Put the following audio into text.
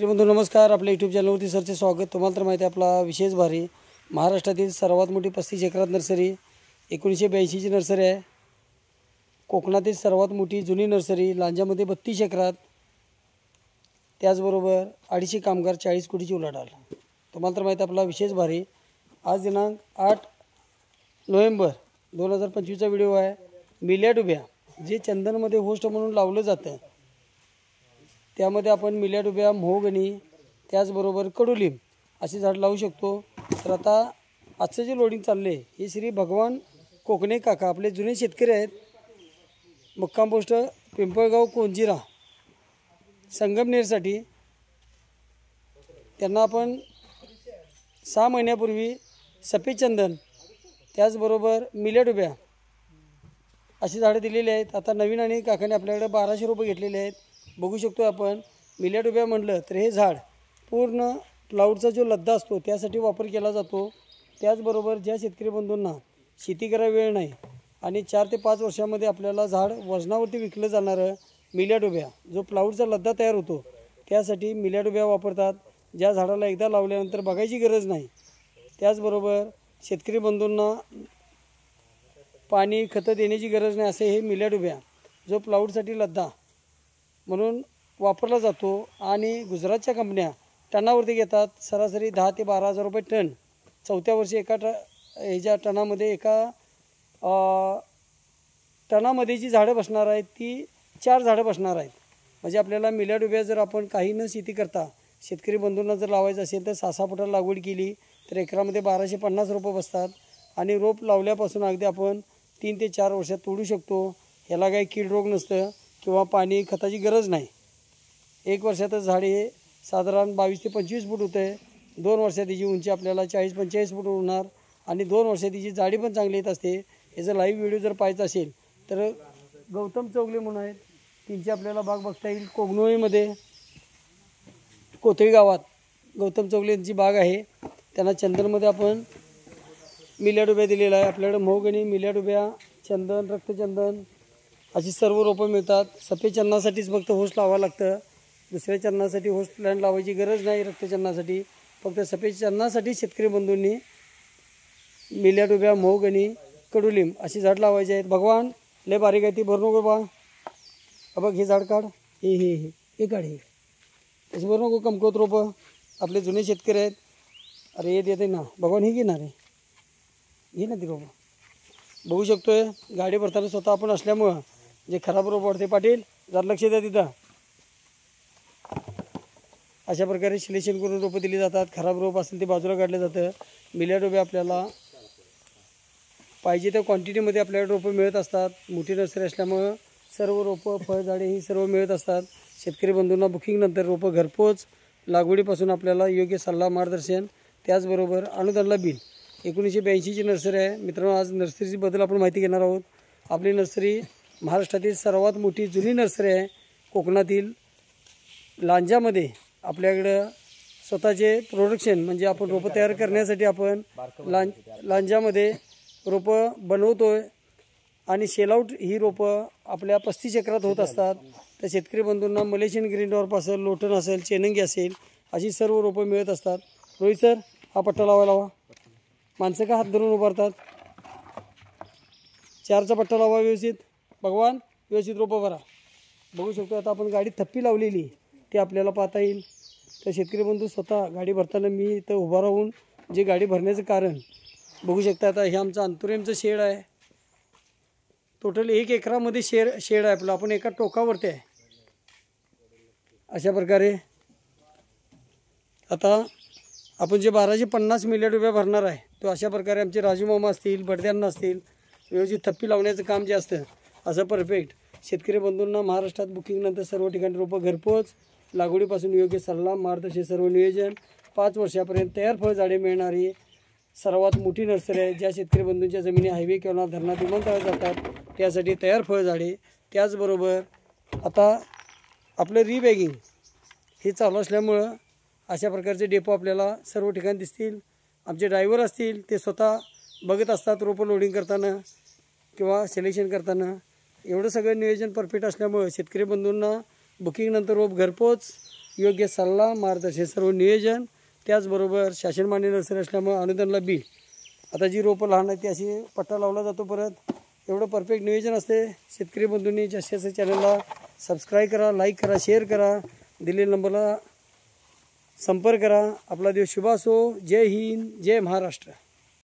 बंधू नमस्कार. आपल्या यूट्यूब चॅनलवरती सरचे स्वागत. तुम्हाला तर माहिती आहे आपला विशेष भारी महाराष्ट्रातील सर्वात मोठी 35 एकरात नर्सरी 1982ची नर्सरी आहे. कोकणातील सर्वात मोठी जुनी नर्सरी लांजामध्ये 32 एकरात. त्याचबरोबर 250 कामगार 40 कोटीची उलाढाल. तुम्हाला तर माहिती आहे आपला विशेष भारी आज दिनांक 8 नोव्हेंबर 2025चा व्हिडिओ आहे. मिल्याट उभ्या जे चंदनमध्ये होस्ट म्हणून लावलं जातं त्यामध्ये आपण मिल्याट उभ्या, मोहगणी, त्याचबरोबर कडुलिंब असे झाड लावू शकतो. तर आता आजचं जे लोडिंग चालले हे श्री भगवान कोकणे काका आपले जुने शेतकरी आहेत. मुक्काम पोस्ट पिंपळगाव कोंजिरा संगमनेरसाठी. त्यांना आपण 6 महिन्यापूर्वी सफेद चंदन त्याचबरोबर मिल्याट उभ्या अशी झाडं दिलेली आहेत. आता नवीन आणि काकाने आपल्याकडे 1200 रुपये घेतलेले आहेत. बघू शकतो आपण मिल्याट उभ्या म्हटलं तर हे झाड पूर्ण प्लाऊडचा जो लद्दा असतो त्यासाठी वापर केला जातो. त्याचबरोबर ज्या शेतकरी बंधूंना शेती करायला वेळ नाही आणि 4 ते 5 वर्षामध्ये आपल्याला झाड वजनावरती विकलं जाणारं मिल्याट उभ्या जो प्लाऊडचा लद्दा तयार होतो त्यासाठी मिल्याट उभ्या वापरतात. ज्या झाडाला एकदा लावल्यानंतर बघायची गरज नाही. त्याचबरोबर शेतकरी बंधूंना पाणी खतं देण्याची गरज नाही असे हे मिल्याट उभ्या जो प्लाऊडसाठी लद्दा म्हणून वापरला जातो. आणि गुजरातच्या कंपन्या टनावरती घेतात. सरासरी 10 ते 12 हजार रुपये टन. 4थ्या वर्षी एका ह्याच्या टनामध्ये टनामध्ये जी झाडं बसणार आहेत ती 4 झाडं बसणार आहेत. म्हणजे आपल्याला मिल्याट उभ्या जर आपण काही न शेती करता शेतकरी बंधूंना जर लावायचं असेल तर 6-6 फुटाला लागवड केली तर एकरामध्ये 1250 रुपये बसतात. आणि रोप लावल्यापासून अगदी आपण 3 ते 4 वर्षात तोडू शकतो. ह्याला काही कीड रोग नसतं किंवा पाणी खताची गरज नाही. 1 वर्षातच झाड हे साधारण 22 ते 25 फूट होतं आहे. 2 वर्षात तिची उंची आपल्याला 40-45 फूट होणार आणि 2 वर्षात तिची जाडी पण चांगली येत असते. याचा लाईव्ह व्हिडिओ जर पाहायचा असेल तर गौतम चौगले म्हणून आहेत त्यांची आपल्याला बाग बघता येईल. कोगनोळीमध्ये कोथळी गावात गौतम चौगले यांची बाग आहे. त्यांना चंदनमध्ये आपण मिल्याट उभ्या दिलेला आहे. आपल्याकडे मोहगणी, मिल्याट उभ्या, चंदन, रक्तचंदन अशी सर्व रोपं मिळतात. सफेद चंदनासाठीच फक्त होस्ट लावावं लागतं. दुसऱ्या चंदनासाठी होस्ट प्लॅन लावायची गरज नाही. रक्तचंदनासाठी फक्त सफेद चंदनासाठी शेतकरी बंधूंनी मिल्याट उभ्या, मोहगणी, कडुलिंब अशी झाड लावायची आहेत. भगवान लय बारीक आहे ती भरू नको बा. बघ हे झाड काढ, हे काढ, हे तशी भरू नको. कमकवत रोपं आपले जुने शेतकरी आहेत. अरे येत येते ना भगवान, हे घेणार आहे, घे ना ती रोपं. बघू शकतोय गाडी भरताना स्वतः आपण असल्यामुळं जे खराब रोप वाढते. पाटील जरा लक्ष द्या तिथं. अशा प्रकारे सिलेक्शन करून रोपं दिली जातात. खराब रोप असेल ते बाजूला काढलं जातं. मिल्याट उभे आपल्याला पाहिजे त्या क्वांटिटीमध्ये आपल्याला रोपं मिळत असतात. मोठी नर्सरी असल्यामुळं सर्व रोपं, फळझाडे ही सर्व मिळत असतात. शेतकरी बंधूंना बुकिंगनंतर रोपं घरपोच लागवडीपासून आपल्याला योग्य सल्ला, मार्गदर्शन, त्याचबरोबर अनुदानला बिल. 1982ची नर्सरी आहे. मित्रांनो आज नर्सरीबद्दल आपण माहिती घेणार आहोत. आपली नर्सरी महाराष्ट्रातील सर्वात मोठी जुनी नर्सरी आहे. कोकणातील लांजामध्ये आपल्याकडं स्वतःचे प्रोडक्शन म्हणजे आपण रोपं तयार करण्यासाठी आपण लांजामध्ये रोपं बनवतो आहे. आणि शेलआउट ही रोपं आपल्या 35 एकरात होत असतात. तर शेतकरी बंधूंना मलेशियन ग्रीन डॉर्फ असेल, लोटन असेल, चेनंगी असेल अशी सर्व रोपं मिळत असतात. रोहित सर हा पट्टा लावायला हवा. माणसं का हात धरून उभारतात. 4चा पट्टा लावा व्यवस्थित. भगवान व्यवस्थित रोपं भरा. बघू शकतो आता आपण गाडी थप्पी लावलेली ते आपल्याला पाहता येईल. तर शेतकरी बंधू स्वतः गाडी भरताना मी इथं उभा राहून जे गाडी भरण्याचं कारण बघू शकता. आता हे आमचं अंतुरेमचं शेड आहे. टोटल 1 एकरामध्ये शेड आहे आपलं. आपण एका टोकावरती आहे. अशा प्रकारे आता आपण जे 1250 मिल्याट उभ्या भरणार आहे तो अशा प्रकारे आमचे राजू मामा असतील, बडद्यांना असतील व्यवस्थित थप्पी लावण्याचं काम जे असतं असं परफेक्ट शेतकरी बंधूंना महाराष्ट्रात बुकिंगनंतर सर्व ठिकाणी रोपं घरपोच लागवडीपासून योग्य सल्ला, मार्गदर्शन, सर्व नियोजन 5 वर्षापर्यंत तयार फळझाडे मिळणारी सर्वात मोठी नर्सरी आहे. ज्या शेतकरी बंधूंच्या जमिनी हायवे किंवा धरणात विमानतळात जातात त्यासाठी तयार फळझाडे. त्याचबरोबर आता आपलं रिबॅगिंग हे चालू असल्यामुळं अशा प्रकारचे डेपो आपल्याला सर्व ठिकाणी दिसतील. आमचे ड्रायव्हर असतील ते स्वतः बघत असतात रोपं लोडिंग करताना किंवा सिलेक्शन करताना. एवढं सगळं नियोजन परफेक्ट असल्यामुळे शेतकरी बंधूंना बुकिंग नंतर रोप घरपोच योग्य सल्ला मार्गदर्शन सर्व नियोजन, त्याचबरोबर शासनमान्य नर्सरी असल्यामुळे अनुदानला बिल. आता जी रोपं लहान आहेत ती अशी पट्टा लावला जातो. परत एवढं परफेक्ट नियोजन असते. शेतकरी बंधूंनी जास्तीत जास्त चॅनलला सबस्क्राईब करा, लाईक करा, शेअर करा, दिलेल्या नंबरला संपर्क करा. आपला दिवस शुभ असो. जय हिंद, जय महाराष्ट्र.